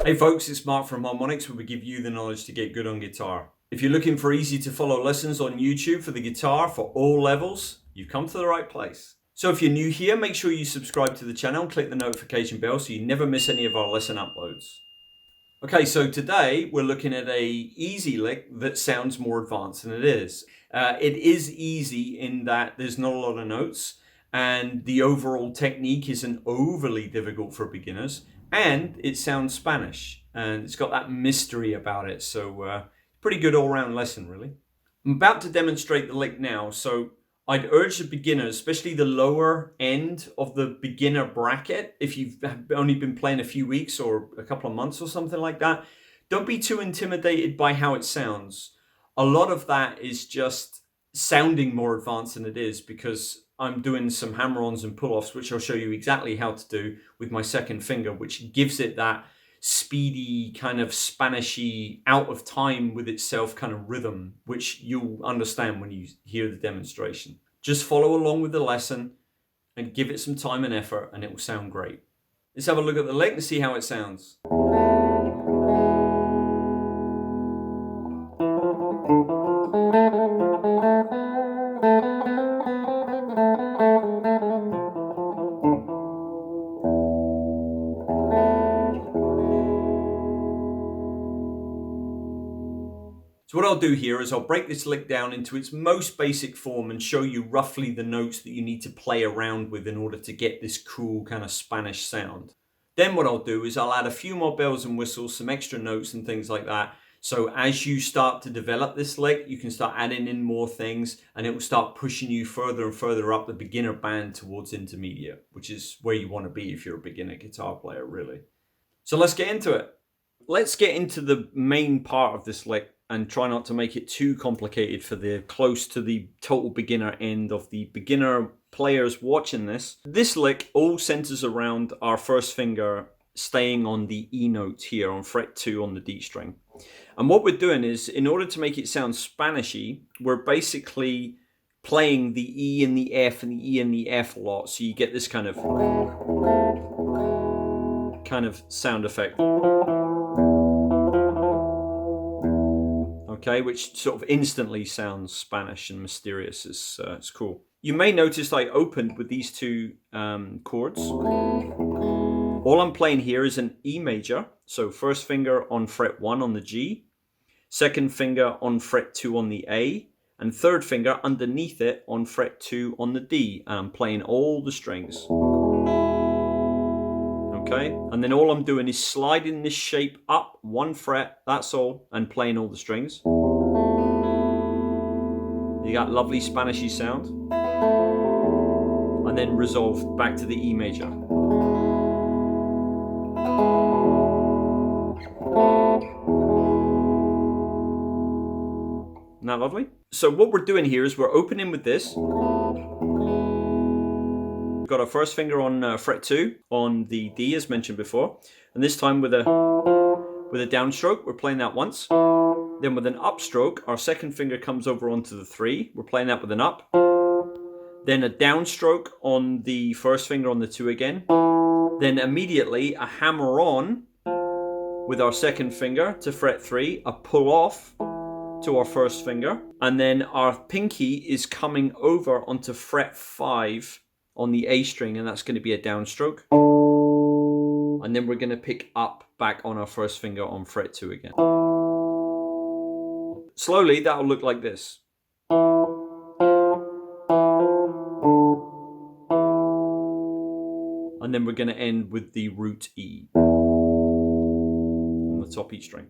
Hey folks, it's Mark from Harmonix, where we give you the knowledge to get good on guitar. If you're looking for easy to follow lessons on YouTube for the guitar for all levels, you've come to the right place. So if you're new here, make sure you subscribe to the channel and click the notification bell so you never miss any of our lesson uploads. Okay, so today we're looking at a easy lick that sounds more advanced than it is. It is easy in that there's not a lot of notes and the overall technique isn't overly difficult for beginners, and it sounds Spanish and it's got that mystery about it. So pretty good all-round lesson, really. I'm about to demonstrate the lick now, so I'd urge the beginners, especially the lower end of the beginner bracket, if you've only been playing a few weeks or a couple of months or something like that, don't be too intimidated by how it sounds. A lot of that is just sounding more advanced than it is because I'm doing some hammer-ons and pull-offs, which I'll show you exactly how to do with my second finger, which gives it that speedy, kind of Spanishy, out of time with itself kind of rhythm, which you'll understand when you hear the demonstration. Just follow along with the lesson and give it some time and effort and it will sound great. Let's have a look at the lick and see how it sounds. So what I'll do here is I'll break this lick down into its most basic form and show you roughly the notes that you need to play around with in order to get this cool kind of Spanish sound. Then what I'll do is I'll add a few more bells and whistles, some extra notes and things like that. So as you start to develop this lick, you can start adding in more things and it will start pushing you further and further up the beginner band towards intermediate, which is where you want to be if you're a beginner guitar player, really. So let's get into it. Let's get into the main part of this lick and try not to make it too complicated for the close to the total beginner end of the beginner players watching this. This lick all centers around our first finger staying on the E note here on fret 2 on the D string. And what we're doing is, in order to make it sound Spanishy, we're basically playing the E and the F and the E and the F a lot, so you get this kind of sound effect. Okay, which sort of instantly sounds Spanish and mysterious. It's cool. You may notice I opened with these two chords. All I'm playing here is an E major. So first finger on fret 1 on the G, second finger on fret 2 on the A, and third finger underneath it on fret 2 on the D. And I'm playing all the strings. Okay, and then all I'm doing is sliding this shape up 1 fret, that's all, and playing all the strings. You got lovely Spanishy sound. And then resolve back to the E major. Isn't that lovely? So what we're doing here is we're opening with this. Got our first finger on fret 2 on the D as mentioned before, and this time with a downstroke we're playing that once. Then with an upstroke our second finger comes over onto the 3, we're playing that with an up. Then a downstroke on the first finger on the 2 again. Then immediately a hammer on with our second finger to fret 3, a pull off to our first finger, and then our pinky is coming over onto fret 5 on the A string, and that's going to be a downstroke. And then we're going to pick up back on our first finger on fret 2 again. Slowly, that'll look like this. And then we're going to end with the root E on the top E string.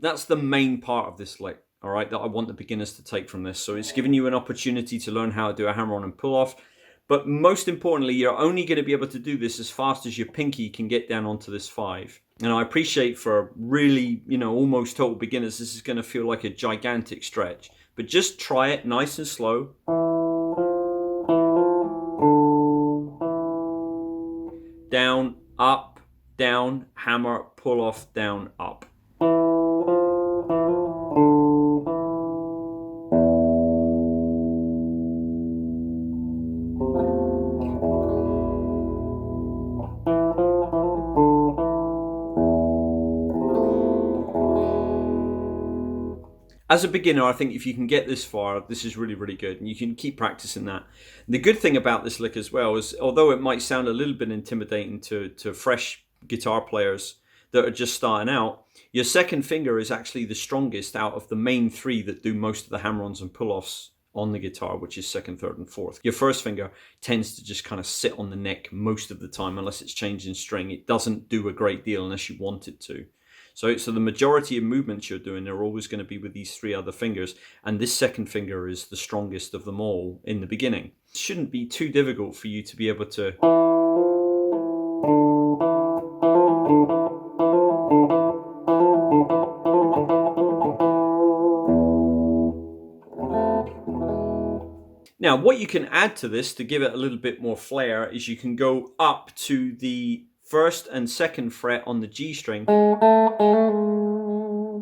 That's the main part of this lick, all right, that I want the beginners to take from this. So it's giving you an opportunity to learn how to do a hammer-on and pull-off. But most importantly, you're only going to be able to do this as fast as your pinky can get down onto this 5. And I appreciate for really, almost total beginners, this is going to feel like a gigantic stretch. But just try it nice and slow. Down, up, down, hammer, pull off, down, up. As a beginner, I think if you can get this far, this is really, really good, and you can keep practicing that. And the good thing about this lick as well is, although it might sound a little bit intimidating to fresh guitar players that are just starting out, your second finger is actually the strongest out of the main three that do most of the hammer-ons and pull-offs on the guitar, which is second, third, and fourth. Your first finger tends to just kind of sit on the neck most of the time, unless it's changing string. It doesn't do a great deal unless you want it to. So the majority of movements you're doing are always going to be with these three other fingers, and this second finger is the strongest of them all in the beginning. It shouldn't be too difficult for you to be able to Now, what you can add to this to give it a little bit more flair is you can go up to the first and second fret on the G string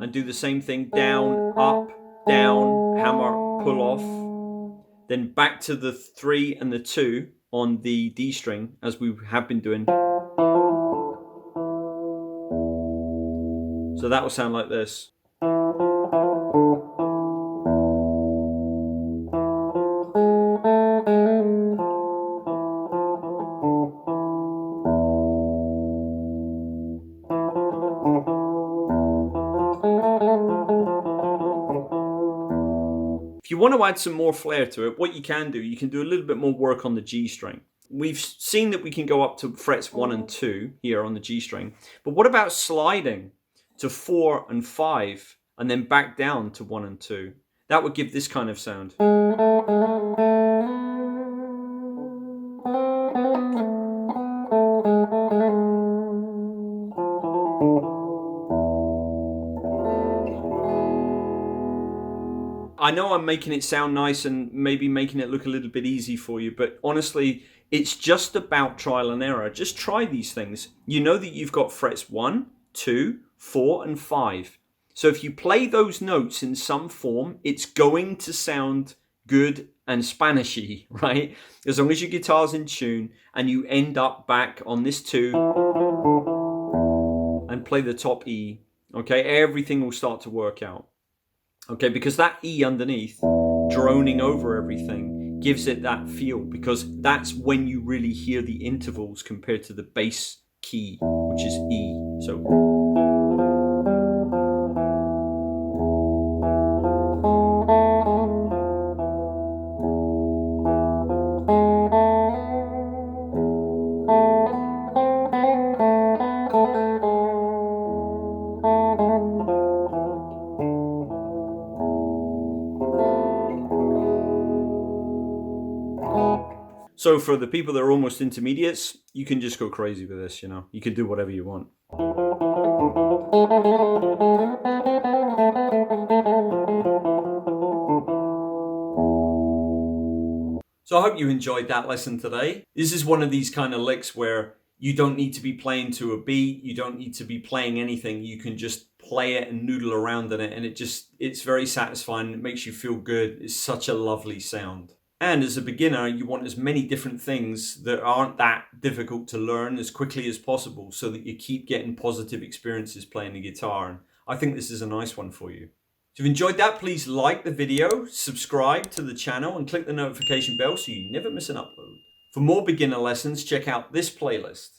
and do the same thing, down, up, down, hammer, pull off, then back to the 3 and the 2 on the D string as we have been doing. So that will sound like this. If you want to add some more flair to it, what you can do a little bit more work on the G string. We've seen that we can go up to frets 1 and 2 here on the G string, but what about sliding to 4 and 5 and then back down to 1 and 2? That would give this kind of sound. I know I'm making it sound nice and maybe making it look a little bit easy for you, but honestly, it's just about trial and error. Just try these things. You know that you've got frets 1, 2, 4, and 5. So if you play those notes in some form, it's going to sound good and Spanishy, right? As long as your guitar's in tune and you end up back on this 2 and play the top E, okay, everything will start to work out. Okay, because that E underneath, droning over everything, gives it that feel, because that's when you really hear the intervals compared to the bass key, which is E. So So for the people that are almost intermediates, you can just go crazy with this, you know. You can do whatever you want. So I hope you enjoyed that lesson today. This is one of these kind of licks where you don't need to be playing to a beat. You don't need to be playing anything. You can just play it and noodle around in it. And it's very satisfying. It makes you feel good. It's such a lovely sound. And as a beginner, you want as many different things that aren't that difficult to learn as quickly as possible so that you keep getting positive experiences playing the guitar. And I think this is a nice one for you. If you've enjoyed that, please like the video, subscribe to the channel, and click the notification bell so you never miss an upload. For more beginner lessons, check out this playlist.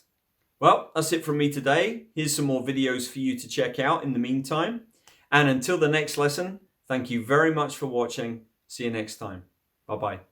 Well, that's it from me today. Here's some more videos for you to check out in the meantime. And until the next lesson, thank you very much for watching. See you next time. Bye-bye.